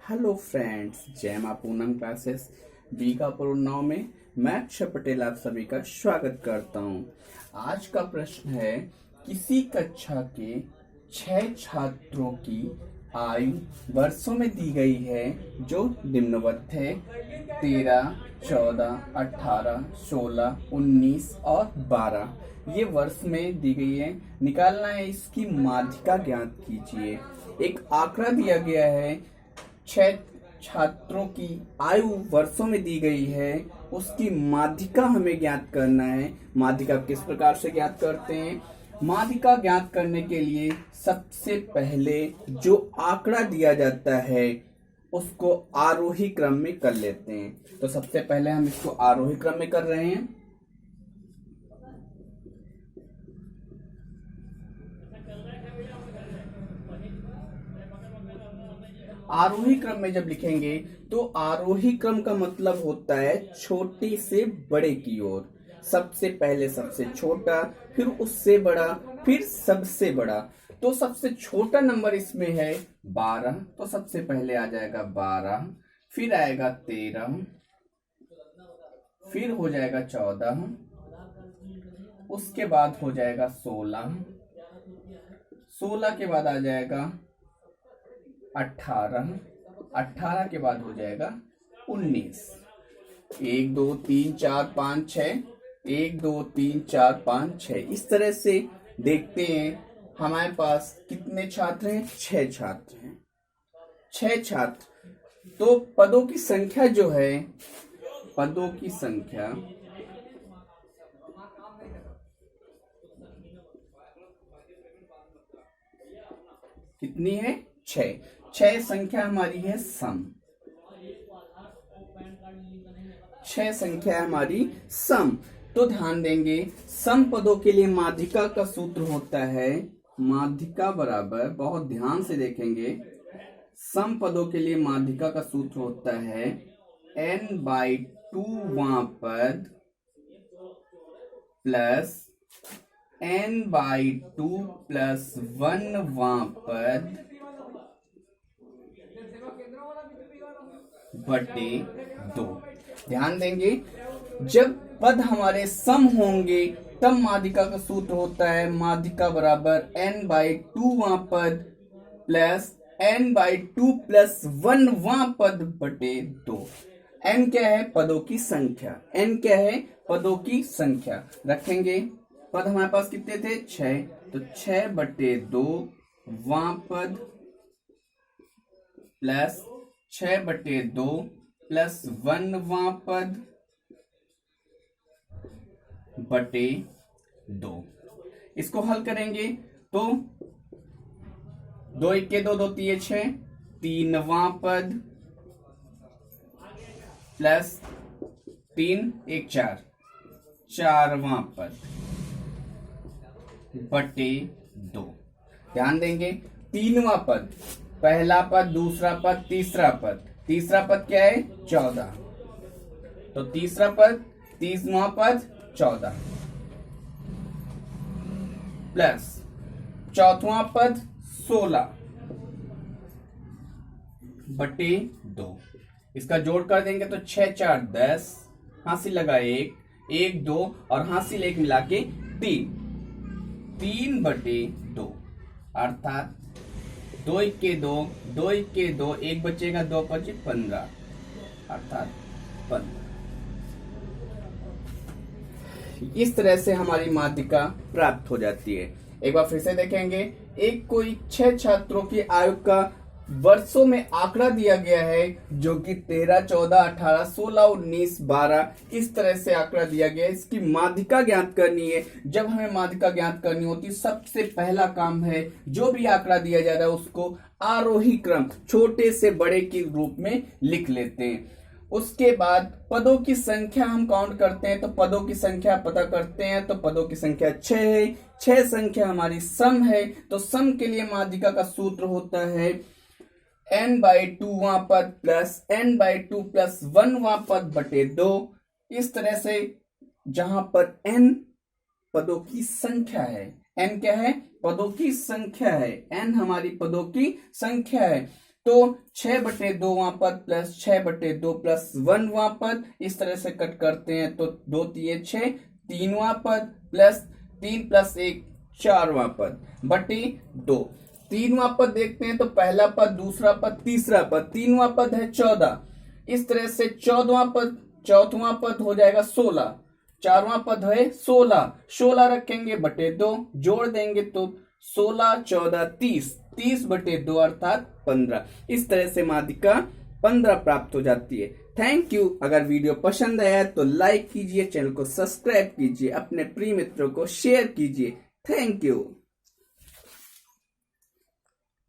Hello friends, जय मां Poonam classes Bikapur Unnao में मैं अक्षय पटेल आप सभी का स्वागत करता हूं। आज का प्रश्न है, किसी कक्षा के 6 छात्रों की आयु वर्षों में दी गई है जो निम्नवत है: 13, 14, 18, 16, 19 और 12। ये वर्ष में दी गई है, निकालना है इसकी माध्यिका ज्ञात कीजिए। एक आंकड़ा दिया गया है, 6 छात्रों की आयु वर्षों में दी गई है, उसकी माध्यिका हमें ज्ञात करना है। माध्यिका किस प्रकार से ज्ञात करते हैं? माध्यिका ज्ञात करने के लिए सबसे पहले जो आंकड़ा दिया जाता है उसको आरोही क्रम में कर लेते हैं। तो सबसे पहले हम इसको आरोही क्रम में कर रहे हैं। आरोही क्रम में जब लिखेंगे तो आरोही क्रम का मतलब होता है छोटे से बड़े की ओर। सबसे पहले सबसे छोटा, फिर उससे बड़ा, फिर सबसे बड़ा। तो सबसे छोटा नंबर इसमें है 12, तो सबसे पहले आ जाएगा 12, फिर आएगा 13, फिर हो जाएगा 14, उसके बाद हो जाएगा 16, 16 के बाद आ जाएगा 18, 18 के बाद हो जाएगा 19। 1 2 3 4 5 6, 1 2 3 4 5 6। इस तरह से देखते हैं हमारे पास कितने छात्र हैं? 6 छात्र हैं। 6 छात्र। तो पदों की संख्या जो है, पदों की संख्या कितनी है? 6। 6 संख्या हमारी है सम। 6 संख्या हमारी सम। तो ध्यान देंगे, सम पदों के लिए माध्यिका का सूत्र होता है, माध्यिका बराबर, बहुत ध्यान से देखेंगे, सम पदों के लिए माध्यिका का सूत्र होता है n/2वां पद प्लस n/2 प्लस 1वां पद बटे 2। ध्यान देंगे, जब पद हमारे सम होंगे तब माध्यिका का सूत्र होता है माध्यिका बराबर n/2वां पद प्लस n/2 प्लस 1वां पद बटे 2। n क्या है? पदों की संख्या। n क्या है? पदों की संख्या। रखेंगे, पद हमारे पास कितने थे? 6, तो 6 बटे 2 वां पद प्लस 6 बटे 2 प्लस 1वां पद बटे 2। इसको हल करेंगे तो 2 1 2 2 3 6, 3वां पद प्लस 3 1 4, 4वां पद बटे 2। ध्यान देंगे, 3वां पद, पहला पद, दूसरा पद, तीसरा पद। तीसरा पद क्या है? 14। तो तीसरा पद, 30वां पद 14 प्लस 4वां पद 16 बटे 2। इसका जोड़ कर देंगे तो 6 4 10, हासिल लगा 1, 1 2 और हासिल 1 मिला के 3, 3 बटे 2। अर्थात 2 1 2, 2 1 2, 1 बचेगा, 2 5 15, अर्थात 15। इस तरह से हमारी माध्यिका प्राप्त हो जाती है। एक बार फिर से देखेंगे, एक कोई 6 छात्रों की आयु का वर्षों में आंकड़ा दिया गया है जो कि 13, 14, 18, 16, 19, 12 इस तरह से आंकड़ा दिया गया है। इसकी माध्यिका ज्ञात करनी है। जब हमें माध्यिका ज्ञात करनी होती है, सबसे पहला काम है जो भी आंकड़ा दिया जा रहा है उसको आरोही क्रम, छोटे से बड़े के रूप में लिख लेते हैं। उसके बाद पदों की संख्या हम काउंट करते हैं, तो पदों की संख्या पता करते हैं, तो पदों की संख्या 6 है। 6 संख्या हमारी सम है, तो सम के लिए माध्यिका का सूत्र होता है n/2वां पद प्लस n/2 प्लस 1वां पद बटे 2। इस तरह से जहां पर n पदों की संख्या है, n क्या है? पदों की संख्या है। n हमारी पदों की संख्या है। तो 6/2 वहां पर प्लस 6/2 प्लस 1 वहां पर, इस तरह से कट करते हैं तो 2 तिये 6, 3 वहां पर प्लस 3 प्लस 1 4 वहां पर बटे 2। 3 वहां पर देखते हैं तो पहला पद, दूसरा पद, तीसरा पद, 3वां पद है 14, इस तरह से 14वां पद, चौथवां पद हो जाएगा 16, 4वां पद है 16, 16 रखेंगे बटे 2, जोड़ देंगे तो 16 14 30, 30/2 अर्थात 15। इस तरह से माध्यिका 15 प्राप्त हो जाती है। Thank you. अगर वीडियो पसंद आया तो लाइक कीजिए, चैनल को सब्सक्राइब कीजिए, अपने प्रिय मित्रों को शेयर कीजिए। Thank you.